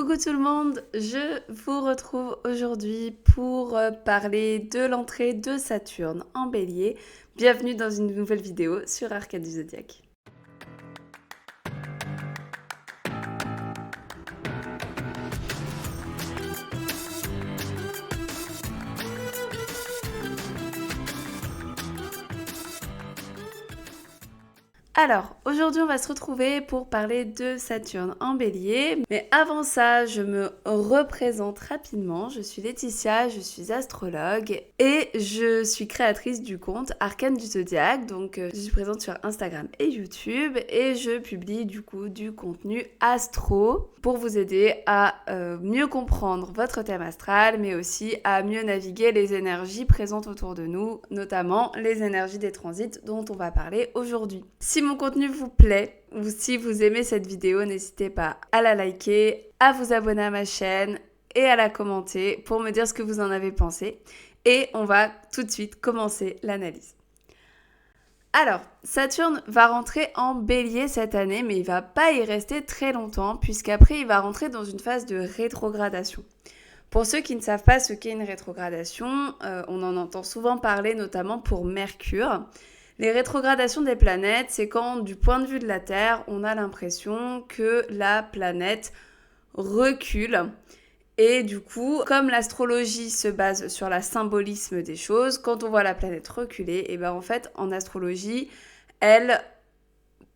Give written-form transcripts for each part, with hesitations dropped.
Coucou tout le monde, je vous retrouve aujourd'hui pour parler de l'entrée de Saturne en Bélier. Bienvenue dans une nouvelle vidéo sur Arcade du Zodiaque. Alors, aujourd'hui on va se retrouver pour parler de Saturne en Bélier. Mais avant ça, je me représente rapidement. Je suis Laetitia, je suis astrologue et je suis créatrice du compte Arcane du Zodiaque. Donc je suis présente sur Instagram et YouTube et je publie du coup du contenu astro pour vous aider à mieux comprendre votre thème astral, mais aussi à mieux naviguer les énergies présentes autour de nous, notamment les énergies des transits dont on va parler aujourd'hui. Si mon contenu vous plaît ou si vous aimez cette vidéo, n'hésitez pas à la liker, à vous abonner à ma chaîne et à la commenter pour me dire ce que vous en avez pensé. Et on va tout de suite commencer l'analyse. Alors, Saturne va rentrer en Bélier cette année, mais il va pas y rester très longtemps, puisqu'après il va rentrer dans une phase de rétrogradation. Pour ceux qui ne savent pas ce qu'est une rétrogradation, on en entend souvent parler, notamment pour Mercure. Les rétrogradations des planètes, c'est quand, du point de vue de la Terre, on a l'impression que la planète recule. Et du coup, comme l'astrologie se base sur le symbolisme des choses, quand on voit la planète reculer, et ben en fait, en astrologie, elle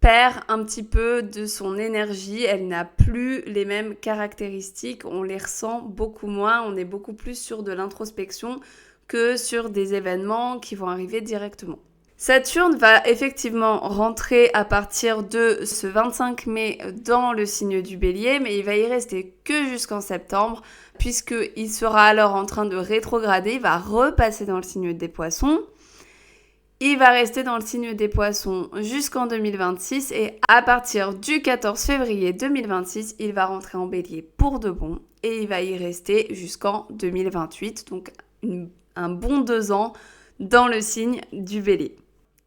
perd un petit peu de son énergie, elle n'a plus les mêmes caractéristiques, on les ressent beaucoup moins, on est beaucoup plus sur de l'introspection que sur des événements qui vont arriver directement. Saturne va effectivement rentrer à partir de ce 25 mai dans le signe du Bélier, mais il va y rester que jusqu'en septembre, puisqu'il sera alors en train de rétrograder, il va repasser dans le signe des Poissons. Il va rester dans le signe des Poissons jusqu'en 2026 et à partir du 14 février 2026, il va rentrer en Bélier pour de bon et il va y rester jusqu'en 2028, donc un bon 2 ans dans le signe du Bélier.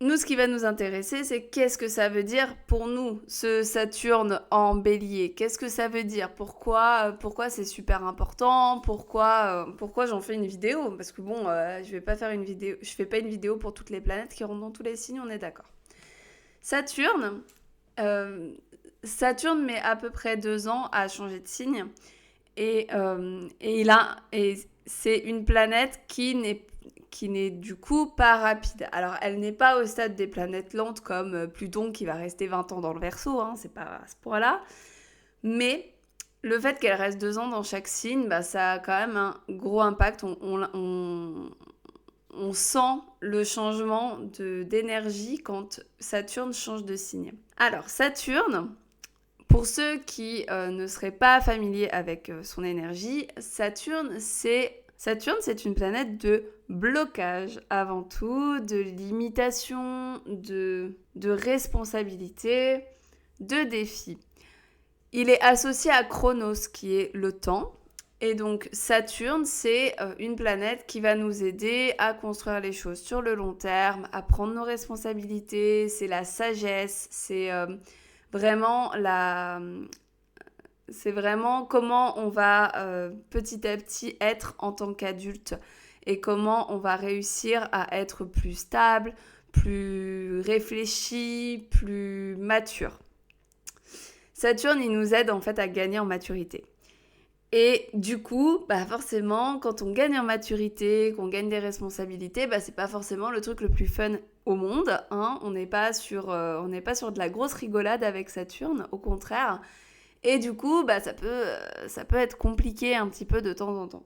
Nous, ce qui va nous intéresser, c'est qu'est-ce que ça veut dire pour nous, ce Saturne en Bélier. Qu'est-ce que ça veut dire ? Pourquoi c'est super important ? Pourquoi j'en fais une vidéo ? Parce que bon, je fais pas une vidéo pour toutes les planètes qui rentrent dans tous les signes, on est d'accord. Saturne met à peu près 2 ans à changer de signe. Et c'est une planète qui n'est du coup pas rapide. Alors, elle n'est pas au stade des planètes lentes comme Pluton qui va rester 20 ans dans le Verseau, c'est pas à ce point-là. Mais le fait qu'elle reste 2 ans dans chaque signe, ça a quand même un gros impact. On sent le changement d'énergie quand Saturne change de signe. Alors, Saturne, pour ceux qui ne seraient pas familiers avec son énergie, Saturne, c'est une planète de blocage avant tout, de limitation, de responsabilité, de défi. Il est associé à Chronos, qui est le temps. Et donc Saturne, c'est une planète qui va nous aider à construire les choses sur le long terme, à prendre nos responsabilités, c'est la sagesse, c'est vraiment comment on va petit à petit être en tant qu'adulte et comment on va réussir à être plus stable, plus réfléchi, plus mature. Saturne, il nous aide en fait à gagner en maturité. Et du coup, forcément, quand on gagne en maturité, qu'on gagne des responsabilités, c'est pas forcément le truc le plus fun au monde. On n'est pas sur de la grosse rigolade avec Saturne, au contraire. Et du coup, ça peut être compliqué un petit peu de temps en temps.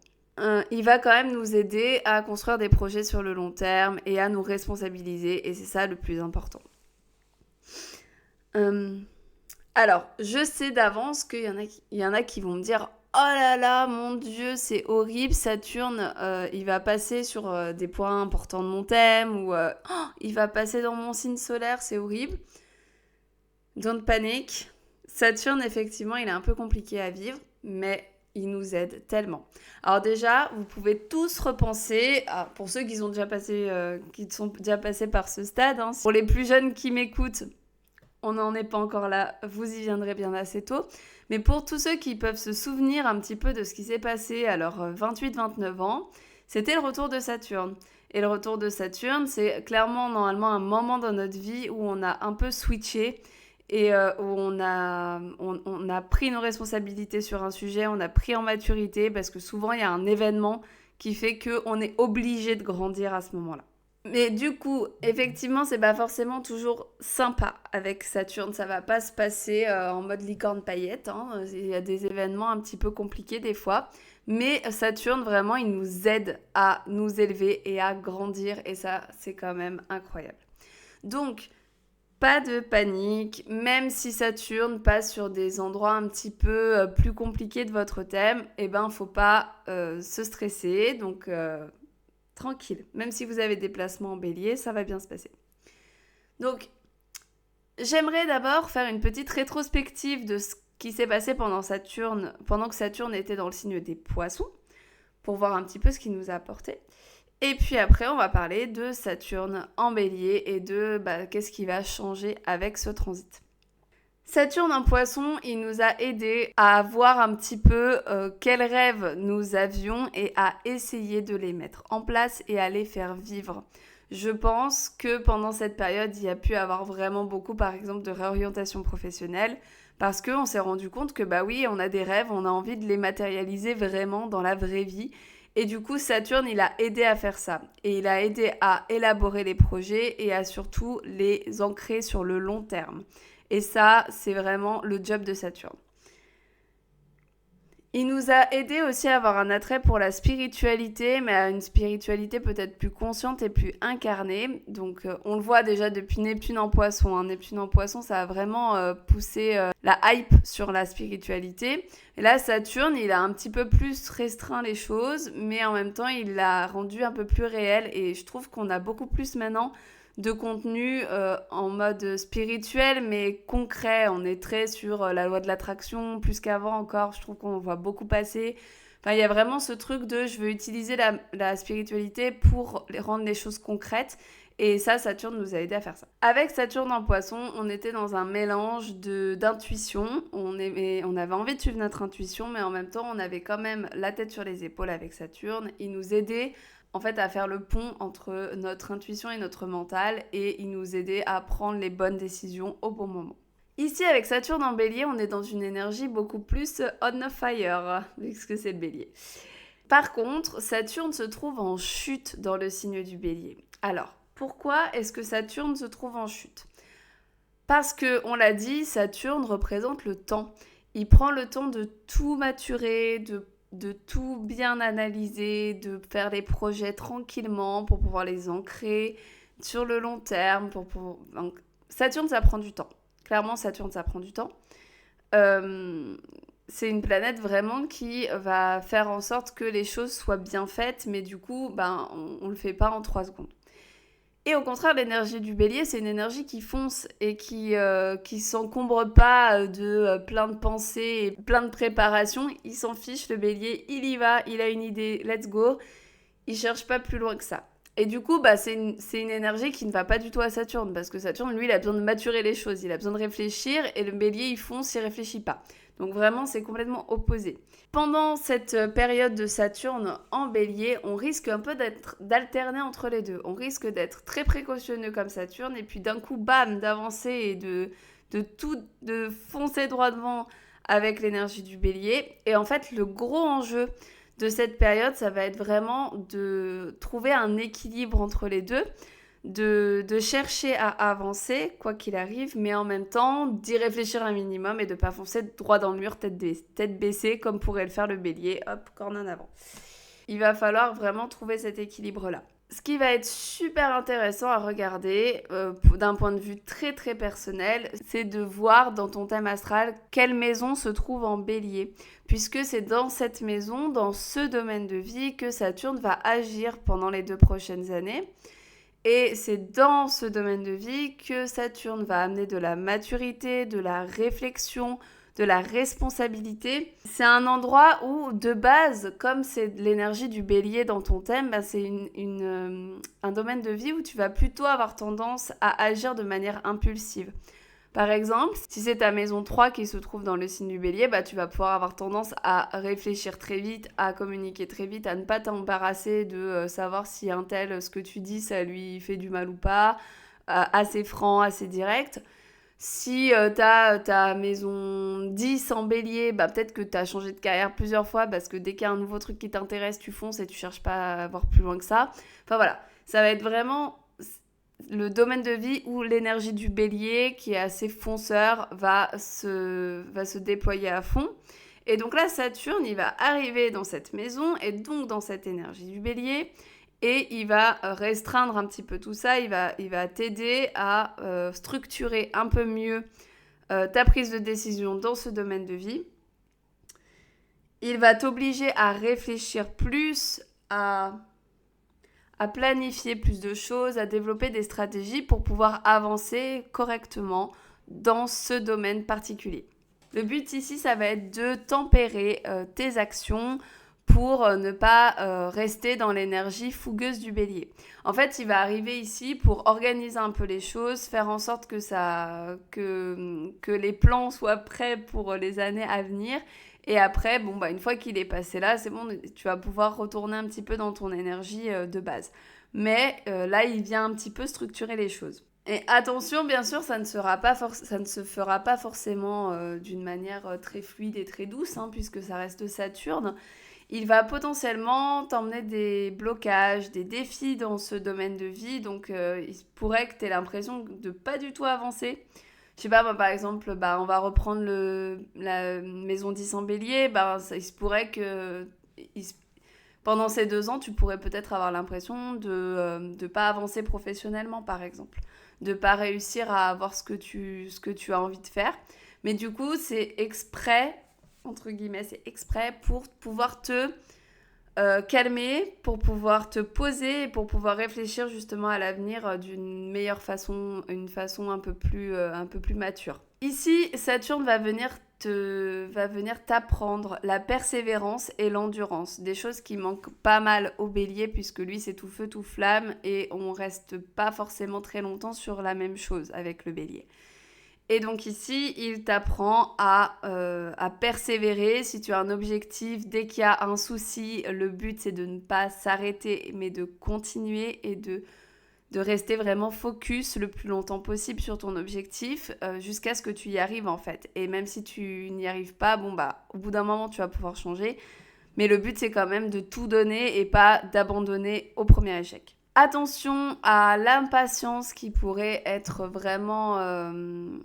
Il va quand même nous aider à construire des projets sur le long terme et à nous responsabiliser. Et c'est ça le plus important. Alors, je sais d'avance qu'il y en a qui vont me dire « Oh là là, mon Dieu, c'est horrible, Saturne, il va passer sur des points importants de mon thème ou il va passer dans mon signe solaire, c'est horrible. » Don't panic. Saturne, effectivement, il est un peu compliqué à vivre, mais il nous aide tellement. Alors déjà, vous pouvez tous repenser, pour ceux qui sont déjà passés par ce stade, pour les plus jeunes qui m'écoutent, on n'en est pas encore là, vous y viendrez bien assez tôt. Mais pour tous ceux qui peuvent se souvenir un petit peu de ce qui s'est passé à leurs 28-29 ans, c'était le retour de Saturne. Et le retour de Saturne, c'est clairement normalement un moment dans notre vie où on a un peu switché et où on a pris nos responsabilités sur un sujet, on a pris en maturité parce que souvent il y a un événement qui fait qu'on est obligé de grandir à ce moment-là. Mais du coup, effectivement, c'est pas forcément toujours sympa avec Saturne. Ça va pas se passer en mode licorne paillette. Hein. Il y a des événements un petit peu compliqués des fois. Mais Saturne, vraiment, il nous aide à nous élever et à grandir. Et ça, c'est quand même incroyable. Donc, pas de panique. Même si Saturne passe sur des endroits un petit peu plus compliqués de votre thème, eh ben, faut pas se stresser. Donc... tranquille, même si vous avez des placements en bélier, ça va bien se passer. Donc, j'aimerais d'abord faire une petite rétrospective de ce qui s'est passé pendant que Saturne était dans le signe des poissons, pour voir un petit peu ce qu'il nous a apporté. Et puis après, on va parler de Saturne en bélier et de qu'est-ce qui va changer avec ce transit. Saturne en poisson, il nous a aidés à voir un petit peu quels rêves nous avions et à essayer de les mettre en place et à les faire vivre. Je pense que pendant cette période, il y a pu avoir vraiment beaucoup, par exemple, de réorientation professionnelle parce qu'on s'est rendu compte que oui, on a des rêves, on a envie de les matérialiser vraiment dans la vraie vie. Et du coup, Saturne, il a aidé à faire ça. Et il a aidé à élaborer les projets et à surtout les ancrer sur le long terme. Et ça, c'est vraiment le job de Saturne. Il nous a aidé aussi à avoir un attrait pour la spiritualité, mais à une spiritualité peut-être plus consciente et plus incarnée. Donc on le voit déjà depuis Neptune en poisson. Hein. Neptune en poisson, ça a vraiment poussé la hype sur la spiritualité. Et là, Saturne, il a un petit peu plus restreint les choses, mais en même temps, il l'a rendu un peu plus réel. Et je trouve qu'on a beaucoup plus maintenant de contenu en mode spirituel mais concret. On est très sur la loi de l'attraction plus qu'avant encore. Je trouve qu'on voit beaucoup passer. Enfin, il y a vraiment ce truc de je veux utiliser la spiritualité pour rendre les choses concrètes. Et ça, Saturne nous a aidé à faire ça. Avec Saturne en poisson, on était dans un mélange d'intuition. On avait envie de suivre notre intuition, mais en même temps, on avait quand même la tête sur les épaules avec Saturne. Il nous aidait en fait à faire le pont entre notre intuition et notre mental et il nous aidait à prendre les bonnes décisions au bon moment. Ici, avec Saturne en bélier, on est dans une énergie beaucoup plus on fire, puisque c'est le bélier. Par contre, Saturne se trouve en chute dans le signe du bélier. Alors, pourquoi est-ce que Saturne se trouve en chute ? Parce que, on l'a dit, Saturne représente le temps. Il prend le temps de tout maturer, de tout bien analyser, de faire les projets tranquillement pour pouvoir les ancrer sur le long terme. Donc, Saturne, ça prend du temps. Clairement, Saturne, ça prend du temps. C'est une planète vraiment qui va faire en sorte que les choses soient bien faites, mais du coup, on le fait pas en 3 secondes. Et au contraire, l'énergie du bélier, c'est une énergie qui fonce et qui s'encombre pas de plein de pensées et plein de préparations. Il s'en fiche, le bélier, il y va, il a une idée, let's go. Il cherche pas plus loin que ça. Et du coup, c'est une énergie qui ne va pas du tout à Saturne, parce que Saturne, lui, il a besoin de maturer les choses, il a besoin de réfléchir, et le bélier, il fonce, il réfléchit pas. Donc vraiment, c'est complètement opposé. Pendant cette période de Saturne en bélier, on risque un peu d'alterner entre les deux. On risque d'être très précautionneux comme Saturne, et puis d'un coup, bam, d'avancer et de foncer droit devant avec l'énergie du bélier. Et en fait, le gros enjeu de cette période, ça va être vraiment de trouver un équilibre entre les deux, de chercher à avancer, quoi qu'il arrive, mais en même temps d'y réfléchir un minimum et de ne pas foncer droit dans le mur, tête baissée, comme pourrait le faire le bélier, hop, corne en avant. Il va falloir vraiment trouver cet équilibre-là. Ce qui va être super intéressant à regarder d'un point de vue très très personnel, c'est de voir dans ton thème astral quelle maison se trouve en bélier. Puisque c'est dans cette maison, dans ce domaine de vie, que Saturne va agir pendant les 2 prochaines années. Et c'est dans ce domaine de vie que Saturne va amener de la maturité, de la réflexion, de la responsabilité. C'est un endroit où, de base, comme c'est de l'énergie du bélier dans ton thème, c'est un domaine de vie où tu vas plutôt avoir tendance à agir de manière impulsive. Par exemple, si c'est ta maison 3 qui se trouve dans le signe du bélier, bah, tu vas pouvoir avoir tendance à réfléchir très vite, à communiquer très vite, à ne pas t'embarrasser de savoir si un tel, ce que tu dis, ça lui fait du mal ou pas, assez franc, assez direct. Si t'as ta maison 10 en bélier, bah peut-être que t'as changé de carrière plusieurs fois parce que dès qu'il y a un nouveau truc qui t'intéresse, tu fonces et tu cherches pas à voir plus loin que ça. Enfin voilà, ça va être vraiment le domaine de vie où l'énergie du bélier, qui est assez fonceur, va se déployer à fond. Et donc là, Saturne, il va arriver dans cette maison et donc dans cette énergie du bélier. Et il va restreindre un petit peu tout ça, il va t'aider à structurer un peu mieux ta prise de décision dans ce domaine de vie. Il va t'obliger à réfléchir plus, à planifier plus de choses, à développer des stratégies pour pouvoir avancer correctement dans ce domaine particulier. Le but ici, ça va être de tempérer tes actions pour ne pas rester dans l'énergie fougueuse du bélier. En fait, il va arriver ici pour organiser un peu les choses, faire en sorte que les plans soient prêts pour les années à venir. Et après, bon, bah, une fois qu'il est passé là, c'est bon, tu vas pouvoir retourner un petit peu dans ton énergie de base. Mais là, il vient un petit peu structurer les choses. Et attention, bien sûr, ça ne se fera pas forcément d'une manière très fluide et très douce, hein, puisque ça reste Saturne. Il va potentiellement t'emmener des blocages, des défis dans ce domaine de vie. Donc, il pourrait que tu aies l'impression de pas du tout avancer. Je sais pas, moi, par exemple, bah, on va reprendre la maison 10 en bélier. Bah, il se pourrait que pendant ces 2 ans, tu pourrais peut-être avoir l'impression de ne pas avancer professionnellement, par exemple. De pas réussir à avoir ce que tu as envie de faire. Mais du coup, c'est exprès, entre guillemets, c'est exprès pour pouvoir te calmer, pour pouvoir te poser et pour pouvoir réfléchir justement à l'avenir d'une meilleure façon, une façon un peu plus mature. Ici, Saturne va venir t'apprendre la persévérance et l'endurance, des choses qui manquent pas mal au bélier puisque lui c'est tout feu tout flamme et on reste pas forcément très longtemps sur la même chose avec le bélier. Et donc ici, il t'apprend à persévérer. Si tu as un objectif, dès qu'il y a un souci, le but c'est de ne pas s'arrêter, mais de continuer et de rester vraiment focus le plus longtemps possible sur ton objectif jusqu'à ce que tu y arrives en fait. Et même si tu n'y arrives pas, bon bah au bout d'un moment tu vas pouvoir changer. Mais le but c'est quand même de tout donner et pas d'abandonner au premier échec. Attention à l'impatience qui pourrait être vraiment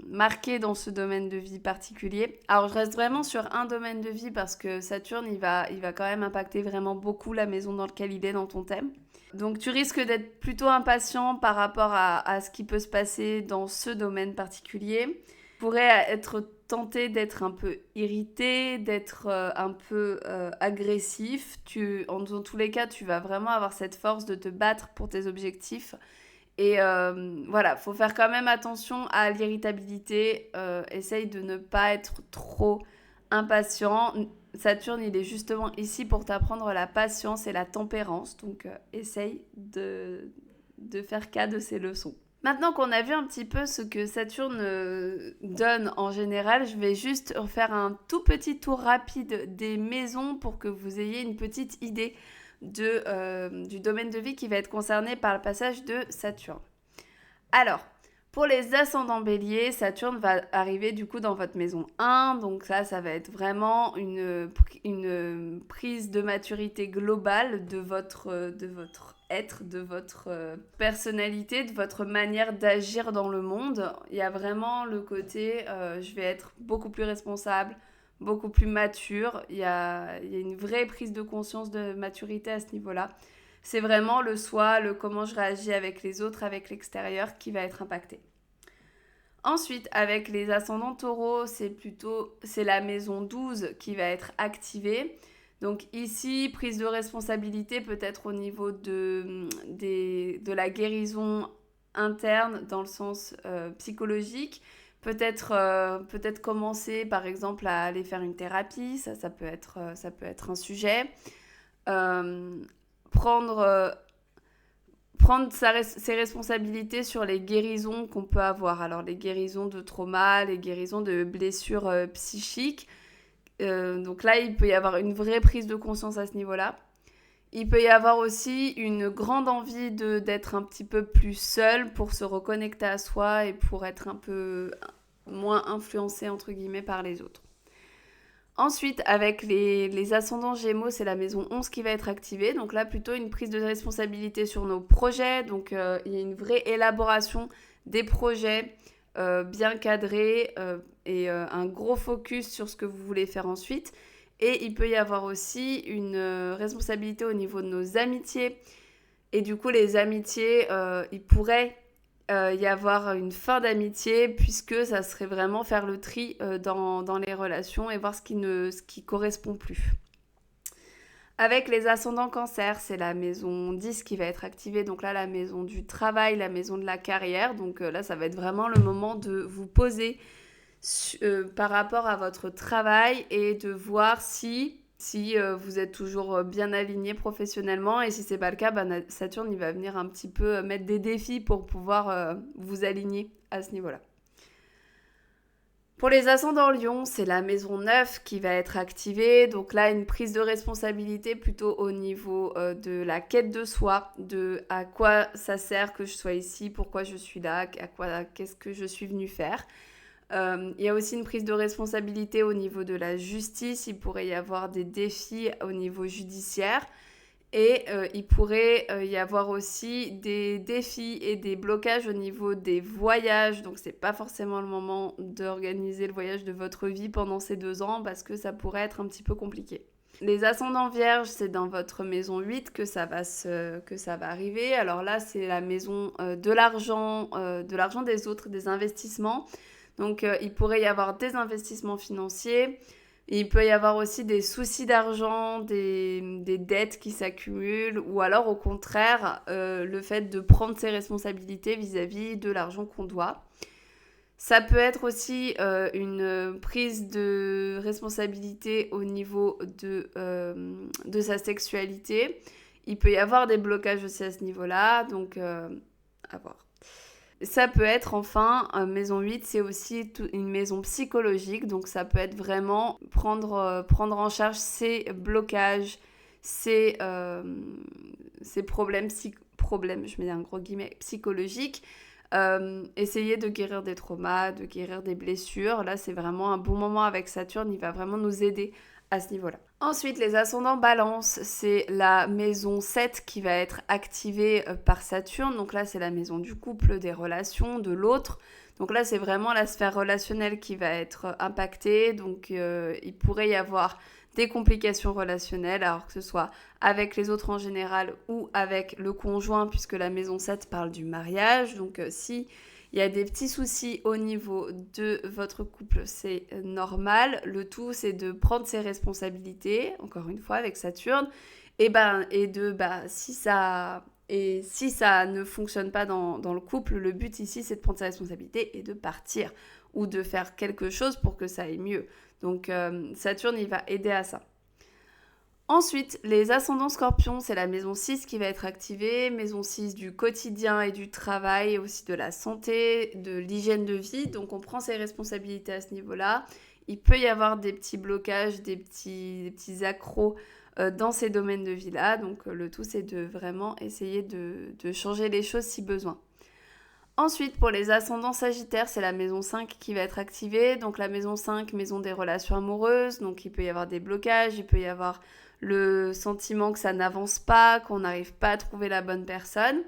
marquée dans ce domaine de vie particulier. Alors je reste vraiment sur un domaine de vie parce que Saturne il va quand même impacter vraiment beaucoup la maison dans laquelle il est dans ton thème. Donc tu risques d'être plutôt impatient par rapport à ce qui peut se passer dans ce domaine particulier. Tu pourrais être tenté d'être un peu irrité, d'être un peu agressif. Dans tous les cas, tu vas vraiment avoir cette force de te battre pour tes objectifs. Et voilà, faut faire quand même attention à l'irritabilité. Essaye de ne pas être trop impatient. Saturne, il est justement ici pour t'apprendre la patience et la tempérance. Donc, essaye de faire cas de ces leçons. Maintenant qu'on a vu un petit peu ce que Saturne donne en général, je vais juste faire un tout petit tour rapide des maisons pour que vous ayez une petite idée du domaine de vie qui va être concerné par le passage de Saturne. Alors, pour les ascendants béliers, Saturne va arriver du coup dans votre maison 1, donc ça va être vraiment une prise de maturité globale de votre être, de votre personnalité, de votre manière d'agir dans le monde. Il y a vraiment le côté, je vais être beaucoup plus responsable, beaucoup plus mature. Il y a une vraie prise de conscience de maturité à ce niveau-là. C'est vraiment le soi, le comment je réagis avec les autres, avec l'extérieur qui va être impacté. Ensuite, avec les ascendants taureaux, c'est la maison 12 qui va être activée. Donc ici, prise de responsabilité peut-être au niveau de la guérison interne dans le sens psychologique. Peut-être commencer par exemple à aller faire une thérapie, ça peut être prendre ses responsabilités sur les guérisons qu'on peut avoir. Alors les guérisons de trauma, les guérisons de blessures psychiques. Donc là, il peut y avoir une vraie prise de conscience à ce niveau-là. Il peut y avoir aussi une grande envie d'être un petit peu plus seul pour se reconnecter à soi et pour être un peu moins influencé entre guillemets par les autres. Ensuite, avec les ascendants Gémeaux, c'est la maison 11 qui va être activée. Donc là, plutôt une prise de responsabilité sur nos projets. Donc, il y a une vraie élaboration des projets bien cadrés et un gros focus sur ce que vous voulez faire ensuite. Et il peut y avoir aussi une responsabilité au niveau de nos amitiés. Et du coup, les amitiés, il pourrait y avoir une fin d'amitié puisque ça serait vraiment faire le tri dans les relations et voir ce qui correspond plus. Avec les ascendants cancer, c'est la maison 10 qui va être activée. Donc là, la maison du travail, la maison de la carrière. Donc là, ça va être vraiment le moment de vous poser par rapport à votre travail et de voir si vous êtes toujours bien aligné professionnellement et si c'est pas le cas, Saturne il va venir un petit peu mettre des défis pour pouvoir vous aligner à ce niveau-là. Pour les ascendants Lion, c'est la maison 9 qui va être activée. Donc là, une prise de responsabilité plutôt au niveau de la quête de soi, de à quoi ça sert que je sois ici, pourquoi je suis là, qu'est-ce que je suis venue faire. Il y a aussi une prise de responsabilité au niveau de la justice. Il pourrait y avoir des défis au niveau judiciaire. Et il pourrait y avoir aussi des défis et des blocages au niveau des voyages. Donc, c'est pas forcément le moment d'organiser le voyage de votre vie pendant ces 2 ans parce que ça pourrait être un petit peu compliqué. Les ascendants vierges, c'est dans votre maison 8 que ça va arriver. Alors là, c'est la maison de l'argent des autres, des investissements. Donc, il pourrait y avoir des investissements financiers. Il peut y avoir aussi des soucis d'argent, des dettes qui s'accumulent ou alors au contraire, le fait de prendre ses responsabilités vis-à-vis de l'argent qu'on doit. Ça peut être aussi une prise de responsabilité au niveau de sa sexualité. Il peut y avoir des blocages aussi à ce niveau-là, donc à voir. Ça peut être enfin, maison 8, c'est aussi une maison psychologique, donc ça peut être vraiment prendre en charge ses blocages, ses problèmes, je mets un gros guillemets, psychologiques, essayer de guérir des traumas, de guérir des blessures. Là, c'est vraiment un bon moment avec Saturne, il va vraiment nous aider à ce niveau-là. Ensuite, les ascendants balance, c'est la maison 7 qui va être activée par Saturne. Donc là, c'est la maison du couple, des relations, de l'autre. Donc là, c'est vraiment la sphère relationnelle qui va être impactée. Donc il pourrait y avoir des complications relationnelles, alors que ce soit avec les autres en général ou avec le conjoint, puisque la maison 7 parle du mariage. Donc si il y a des petits soucis au niveau de votre couple, c'est normal. Le tout, c'est de prendre ses responsabilités, encore une fois, avec Saturne. Si ça ne fonctionne pas dans le couple, le but ici, c'est de prendre sa responsabilité et de partir ou de faire quelque chose pour que ça aille mieux. Donc, Saturne, il va aider à ça. Ensuite, les ascendants scorpions, c'est la maison 6 qui va être activée. Maison 6 du quotidien et du travail, et aussi de la santé, de l'hygiène de vie. Donc, on prend ses responsabilités à ce niveau-là. Il peut y avoir des petits blocages, des petits accros dans ces domaines de vie-là. Donc, le tout, c'est de vraiment essayer de changer les choses si besoin. Ensuite, pour les ascendants sagittaires, c'est la maison 5 qui va être activée. Donc, la maison 5, maison des relations amoureuses. Donc, il peut y avoir des blocages, il peut y avoir le sentiment que ça n'avance pas, qu'on n'arrive pas à trouver la bonne personne.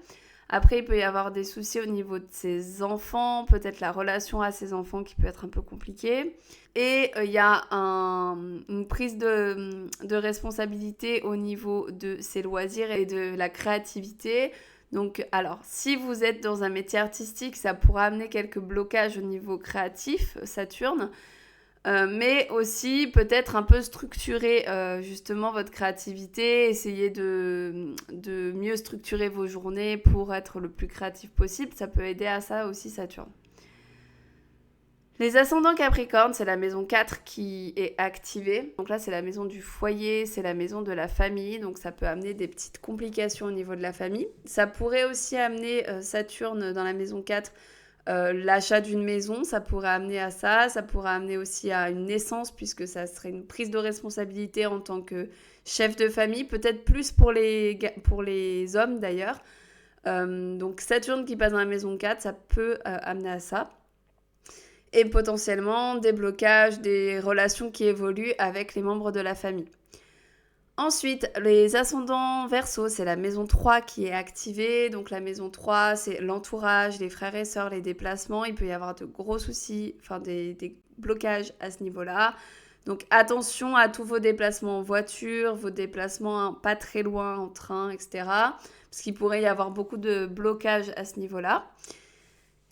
Après, il peut y avoir des soucis au niveau de ses enfants, peut-être la relation à ses enfants qui peut être un peu compliquée. Et il y a une prise de responsabilité au niveau de ses loisirs et de la créativité. Donc, alors, si vous êtes dans un métier artistique, ça pourra amener quelques blocages au niveau créatif, Saturne. Mais aussi peut-être un peu structurer justement votre créativité, essayer de mieux structurer vos journées pour être le plus créatif possible. Ça peut aider à ça aussi Saturne. Les ascendants Capricorne, c'est la maison 4 qui est activée. Donc là, c'est la maison du foyer, c'est la maison de la famille. Donc ça peut amener des petites complications au niveau de la famille. Ça pourrait aussi amener Saturne dans la maison 4, l'achat d'une maison. Ça pourrait amener à ça. Ça pourrait amener aussi à une naissance, puisque ça serait une prise de responsabilité en tant que chef de famille. Peut-être plus pour les hommes d'ailleurs. Donc Saturne qui passe dans la maison 4, ça peut amener à ça. Et potentiellement des blocages, des relations qui évoluent avec les membres de la famille. Ensuite, les ascendants Verseau, c'est la maison 3 qui est activée. Donc la maison 3, c'est l'entourage, les frères et sœurs, les déplacements. Il peut y avoir de gros soucis, enfin des blocages à ce niveau-là. Donc attention à tous vos déplacements en voiture, vos déplacements pas très loin en train, etc. Parce qu'il pourrait y avoir beaucoup de blocages à ce niveau-là.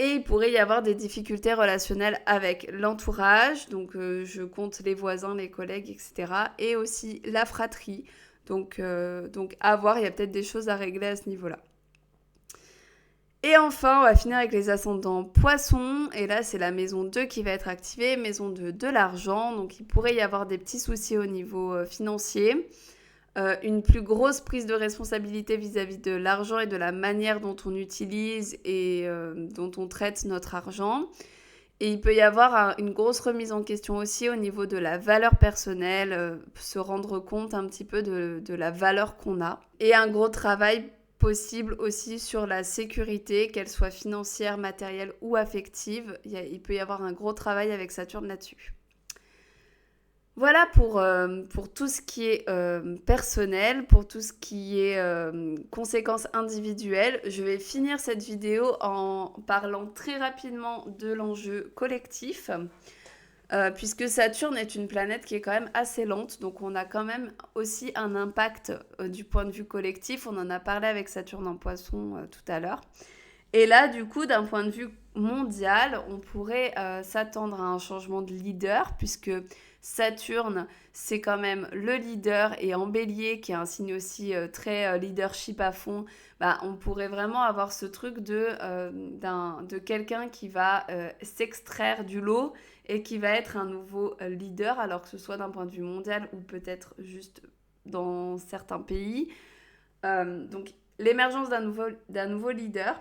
Et il pourrait y avoir des difficultés relationnelles avec l'entourage, donc je compte les voisins, les collègues, etc. Et aussi la fratrie, donc à voir, il y a peut-être des choses à régler à ce niveau-là. Et enfin, on va finir avec les ascendants Poissons, et là c'est la maison 2 qui va être activée, maison de l'argent, donc il pourrait y avoir des petits soucis au niveau financier. Une plus grosse prise de responsabilité vis-à-vis de l'argent et de la manière dont on utilise et dont on traite notre argent. Et il peut y avoir une grosse remise en question aussi au niveau de la valeur personnelle, se rendre compte un petit peu de la valeur qu'on a. Et un gros travail possible aussi sur la sécurité, qu'elle soit financière, matérielle ou affective. Il peut y avoir un gros travail avec Saturne là-dessus. Voilà pour tout ce qui est personnel, pour tout ce qui est conséquences individuelles. Je vais finir cette vidéo en parlant très rapidement de l'enjeu collectif, puisque Saturne est une planète qui est quand même assez lente, donc on a quand même aussi un impact du point de vue collectif. On en a parlé avec Saturne en Poisson tout à l'heure. Et là, du coup, d'un point de vue mondial, on pourrait s'attendre à un changement de leader, puisque Saturne, c'est quand même le leader, et en Bélier, qui est un signe aussi très leadership à fond, bah, on pourrait vraiment avoir ce truc de quelqu'un qui va s'extraire du lot et qui va être un nouveau leader, alors que ce soit d'un point de vue mondial ou peut-être juste dans certains pays. Donc, l'émergence d'un nouveau leader.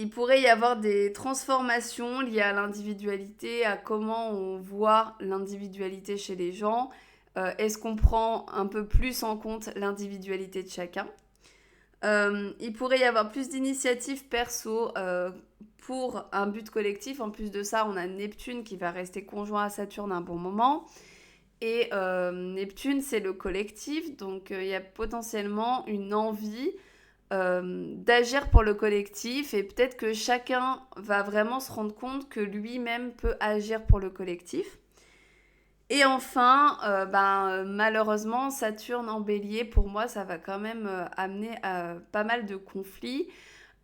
Il pourrait y avoir des transformations liées à l'individualité, à comment on voit l'individualité chez les gens. Est-ce qu'on prend un peu plus en compte l'individualité de chacun ? Il pourrait y avoir plus d'initiatives perso pour un but collectif. En plus de ça, on a Neptune qui va rester conjoint à Saturne un bon moment. Et Neptune, c'est le collectif. Donc, il y a potentiellement une envie d'agir pour le collectif, et peut-être que chacun va vraiment se rendre compte que lui-même peut agir pour le collectif. Et enfin, malheureusement, Saturne en Bélier, pour moi, ça va quand même amener à pas mal de conflits.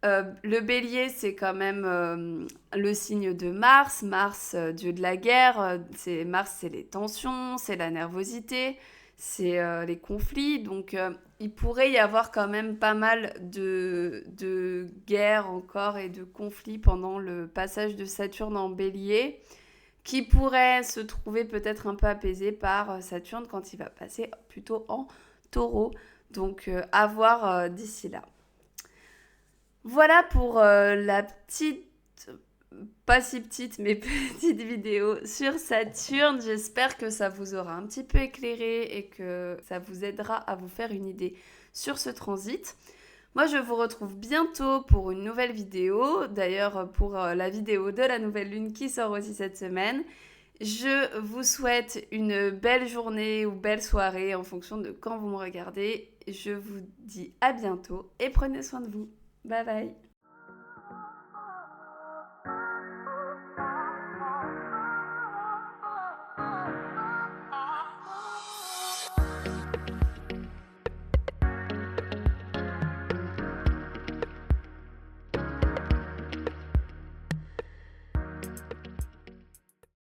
Le Bélier, c'est quand même le signe de Mars. Mars, dieu de la guerre. Mars, c'est les tensions, c'est la nervosité, c'est les conflits. Donc, il pourrait y avoir quand même pas mal de guerres encore et de conflits pendant le passage de Saturne en Bélier, qui pourrait se trouver peut-être un peu apaisé par Saturne quand il va passer plutôt en Taureau. Donc, à voir d'ici là. Voilà pour la petite, pas si petite, mais petite vidéo sur Saturne. J'espère que ça vous aura un petit peu éclairé et que ça vous aidera à vous faire une idée sur ce transit. Moi, je vous retrouve bientôt pour une nouvelle vidéo. D'ailleurs, pour la vidéo de la nouvelle lune qui sort aussi cette semaine. Je vous souhaite une belle journée ou belle soirée en fonction de quand vous me regardez. Je vous dis à bientôt et prenez soin de vous. Bye bye.